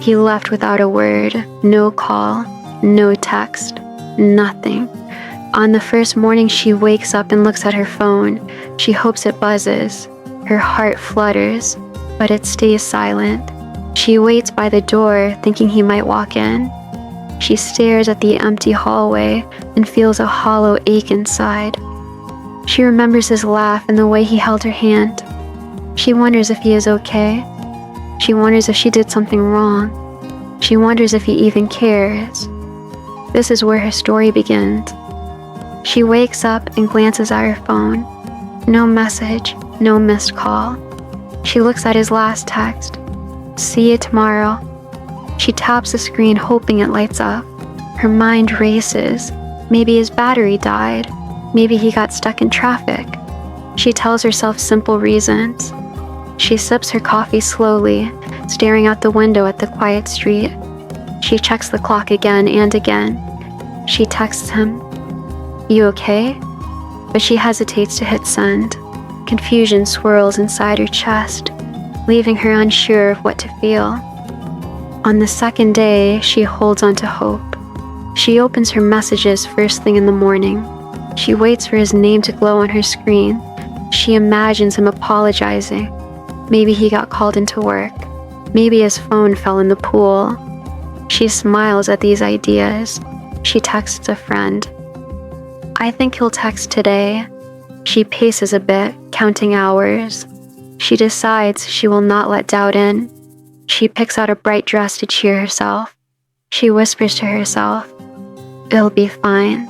He left without a word, no call, no text, nothing. On the first morning, she wakes up and looks at her phone. She hopes it buzzes. Her heart flutters, but it stays silent. She waits by the door, thinking he might walk in. She stares at the empty hallway and feels a hollow ache inside. She remembers his laugh and the way he held her hand. She wonders if he is okay. She wonders if she did something wrong. She wonders if he even cares. This is where her story begins. She wakes up and glances at her phone. No message, no missed call. She looks at his last text. See you tomorrow. She taps the screen, hoping it lights up. Her mind races. Maybe his battery died. Maybe he got stuck in traffic. She tells herself simple reasons. She sips her coffee slowly, staring out the window at the quiet street. She checks the clock again and again. She texts him, "You okay?" But she hesitates to hit send. Confusion swirls inside her chest, leaving her unsure of what to feel. On the second day, she holds on to hope. She opens her messages first thing in the morning. She waits for his name to glow on her screen. She imagines him apologizing. Maybe he got called into work. Maybe his phone fell in the pool. She smiles at these ideas. She texts a friend. "I think he'll text today." She paces a bit, counting hours. She decides she will not let doubt in. She picks out a bright dress to cheer herself. She whispers to herself, "It'll be fine."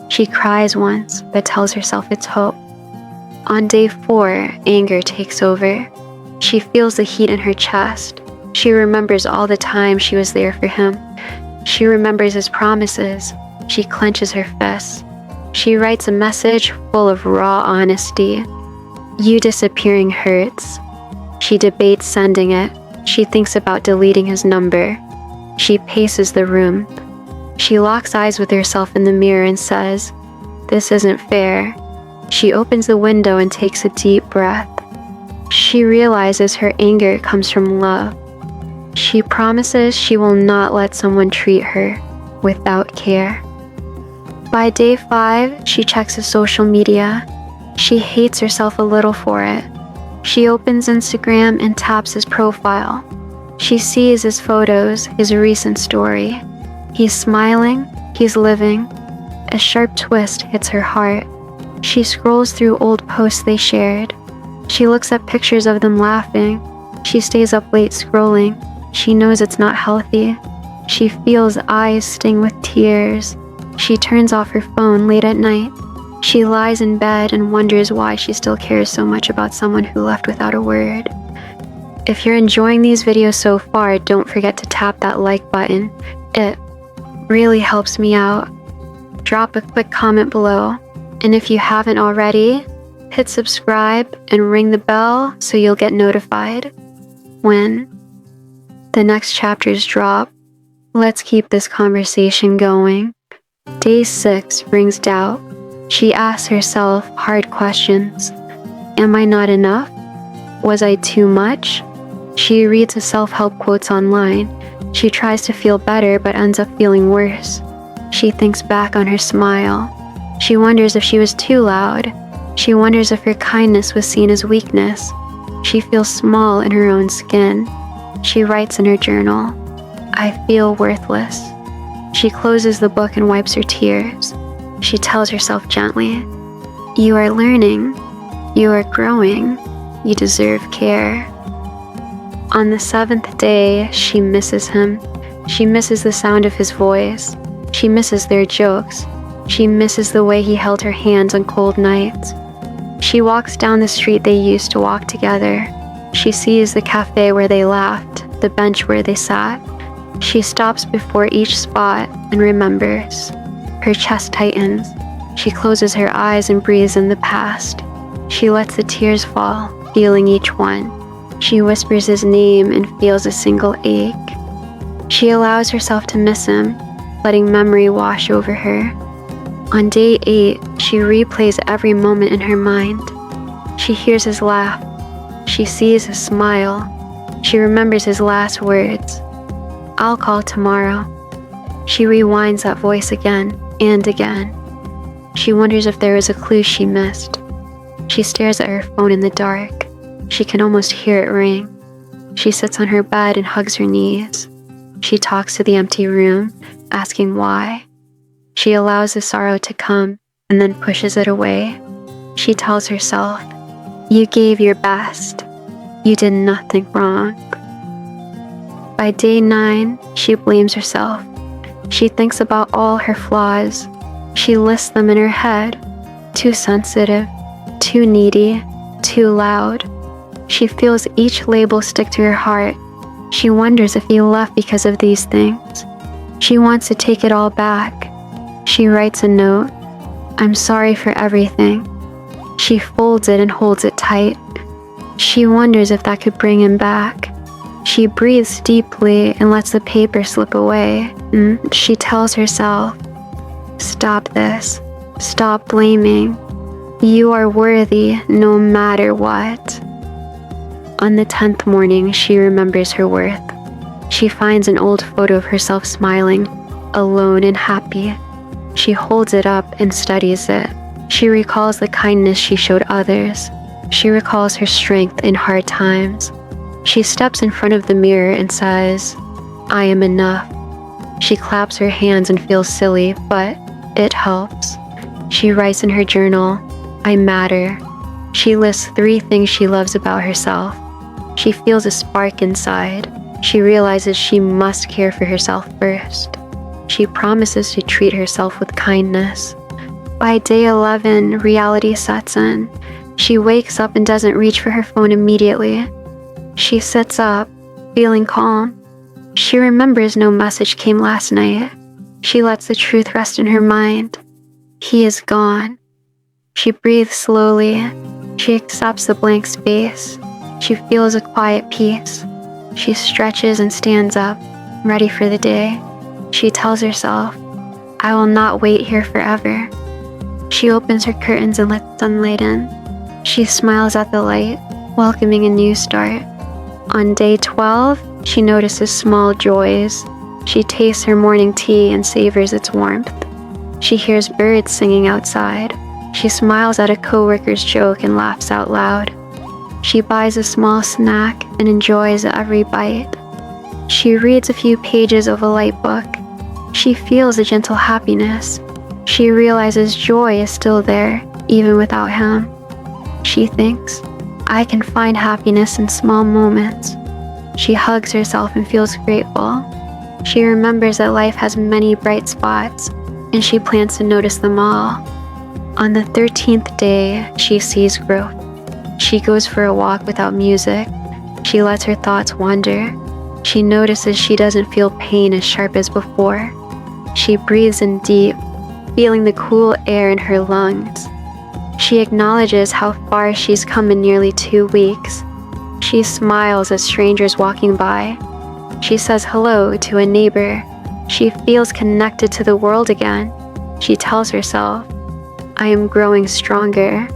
She cries once, but tells herself it's hope. On day 4, anger takes over. She feels the heat in her chest. She remembers all the time she was there for him. She remembers his promises. She clenches her fists. She writes a message full of raw honesty. "You disappearing hurts." She debates sending it. She thinks about deleting his number. She paces the room. She locks eyes with herself in the mirror and says, "This isn't fair." She opens the window and takes a deep breath. She realizes her anger comes from love. She promises she will not let someone treat her without care. By day 5, she checks his social media. She hates herself a little for it. She opens Instagram and taps his profile. She sees his photos, his recent story. He's smiling, he's living. A sharp twist hits her heart. She scrolls through old posts they shared. She looks at pictures of them laughing. She stays up late scrolling. She knows it's not healthy. She feels eyes sting with tears. She turns off her phone late at night. She lies in bed and wonders why she still cares so much about someone who left without a word. If you're enjoying these videos so far, don't forget to tap that like button. It really helps me out. Drop a quick comment below. And if you haven't already, hit subscribe and ring the bell so you'll get notified when the next chapters drop. Let's keep this conversation going. Day 6 brings doubt. She asks herself hard questions. Am I not enough? Was I too much? She reads the self-help quotes online. She tries to feel better but ends up feeling worse. She thinks back on her smile. She wonders if she was too loud. She wonders if her kindness was seen as weakness. She feels small in her own skin. She writes in her journal, "I feel worthless." She closes the book and wipes her tears. She tells herself gently, "You are learning. You are growing. You deserve care." On the 7th day, she misses him. She misses the sound of his voice. She misses their jokes. She misses the way he held her hands on cold nights. She walks down the street they used to walk together. She sees the cafe where they laughed, the bench where they sat. She stops before each spot and remembers. Her chest tightens. She closes her eyes and breathes in the past. She lets the tears fall, feeling each one. She whispers his name and feels a single ache. She allows herself to miss him, letting memory wash over her. On day 8, she replays every moment in her mind. She hears his laugh. She sees his smile. She remembers his last words. I'll call tomorrow. She rewinds that voice again and again. She wonders if there was a clue she missed. She stares at her phone in the dark. She can almost hear it ring. She sits on her bed and hugs her knees. She talks to the empty room, asking why. She allows the sorrow to come and then pushes it away. She tells herself, "You gave your best. You did nothing wrong." By day 9, she blames herself. She thinks about all her flaws. She lists them in her head. Too sensitive, too needy, too loud. She feels each label stick to her heart. She wonders if he left because of these things. She wants to take it all back. She writes a note. "I'm sorry for everything." She folds it and holds it tight. She wonders if that could bring him back. She breathes deeply and lets the paper slip away. She tells herself, "Stop this. Stop blaming. You are worthy no matter what." On the 10th morning, she remembers her worth. She finds an old photo of herself smiling, alone and happy. She holds it up and studies it. She recalls the kindness she showed others. She recalls her strength in hard times. She steps in front of the mirror and says, "I am enough." She claps her hands and feels silly, but it helps. She writes in her journal, "I matter." She lists 3 things she loves about herself. She feels a spark inside. She realizes she must care for herself first. She promises to treat herself with kindness. By day 11, reality sets in. She wakes up and doesn't reach for her phone immediately. She sits up, feeling calm. She remembers no message came last night. She lets the truth rest in her mind. He is gone. She breathes slowly. She accepts the blank space. She feels a quiet peace. She stretches and stands up, ready for the day. She tells herself, "I will not wait here forever." She opens her curtains and lets sunlight in. She smiles at the light, welcoming a new start. On day 12, she notices small joys. She tastes her morning tea and savors its warmth. She hears birds singing outside. She smiles at a coworker's joke and laughs out loud. She buys a small snack and enjoys every bite. She reads a few pages of a light book. She feels a gentle happiness. She realizes joy is still there, even without him. She thinks, "I can find happiness in small moments." She hugs herself and feels grateful. She remembers that life has many bright spots, and she plans to notice them all. On the 13th day, she sees growth. She goes for a walk without music. She lets her thoughts wander. She notices she doesn't feel pain as sharp as before. She breathes in deep, feeling the cool air in her lungs. She acknowledges how far she's come in nearly 2 weeks. She smiles at strangers walking by. She says hello to a neighbor. She feels connected to the world again. She tells herself, "I am growing stronger."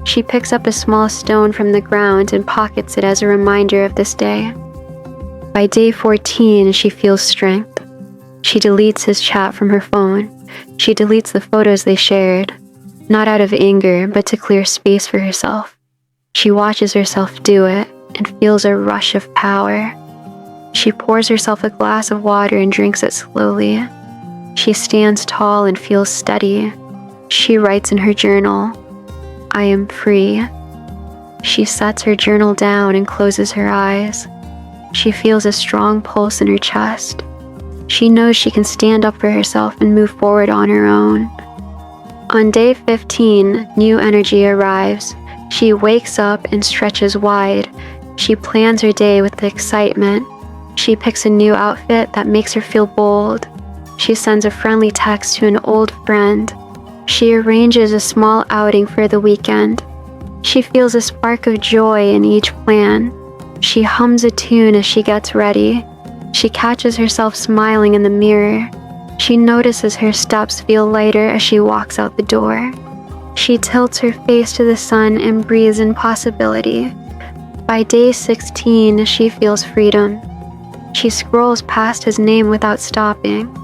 She picks up a small stone from the ground and pockets it as a reminder of this day. By day 14, she feels strength. She deletes his chat from her phone. She deletes the photos they shared, not out of anger, but to clear space for herself. She watches herself do it and feels a rush of power. She pours herself a glass of water and drinks it slowly. She stands tall and feels steady. She writes in her journal, "I am free." She sets her journal down and closes her eyes. She feels a strong pulse in her chest. She knows she can stand up for herself and move forward on her own. On day 15, new energy arrives. She wakes up and stretches wide. She plans her day with excitement. She picks a new outfit that makes her feel bold. She sends a friendly text to an old friend. She arranges a small outing for the weekend. She feels a spark of joy in each plan. She hums a tune as she gets ready. She catches herself smiling in the mirror. She notices her steps feel lighter as she walks out the door. She tilts her face to the sun and breathes in possibility. By day 16, she feels freedom. She scrolls past his name without stopping.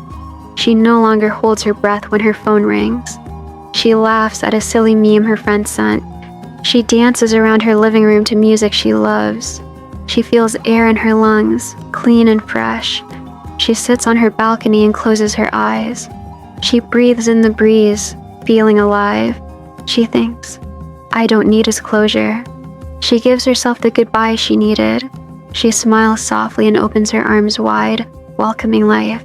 She no longer holds her breath when her phone rings. She laughs at a silly meme her friend sent. She dances around her living room to music she loves. She feels air in her lungs, clean and fresh. She sits on her balcony and closes her eyes. She breathes in the breeze, feeling alive. She thinks, I don't need his closure. She gives herself the goodbye she needed. She smiles softly and opens her arms wide, welcoming life.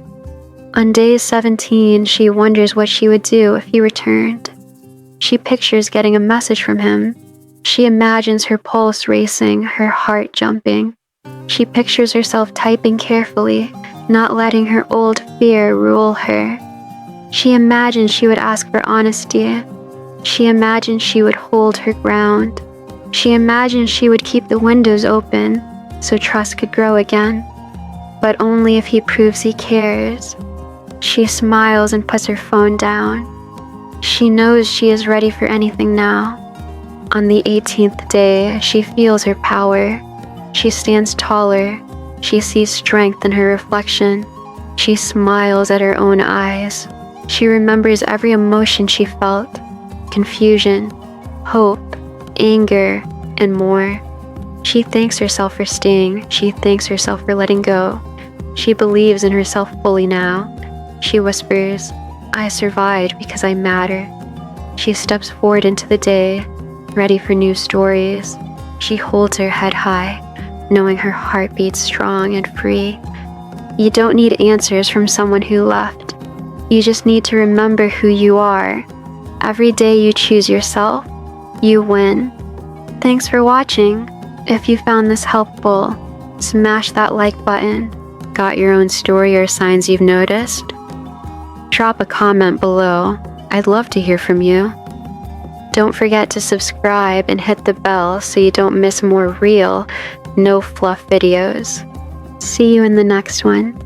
On day 17, she wonders what she would do if he returned. She pictures getting a message from him. She imagines her pulse racing, her heart jumping. She pictures herself typing carefully, not letting her old fear rule her. She imagines she would ask for honesty. She imagines she would hold her ground. She imagines she would keep the windows open so trust could grow again, but only if he proves he cares. She smiles and puts her phone down. She knows she is ready for anything now. On the 18th day, she feels her power. She stands taller. She sees strength in her reflection. She smiles at her own eyes. She remembers every emotion she felt: confusion, hope, anger, and more. She thanks herself for staying. She thanks herself for letting go. She believes in herself fully now. She whispers, I survived because I matter. She steps forward into the day, ready for new stories. She holds her head high, knowing her heart beats strong and free. You don't need answers from someone who left. You just need to remember who you are. Every day you choose yourself, you win. Thanks for watching. If you found this helpful, smash that like button. Got your own story or signs you've noticed? Drop a comment below. I'd love to hear from you. Don't forget to subscribe and hit the bell so you don't miss more real, no fluff videos. See you in the next one.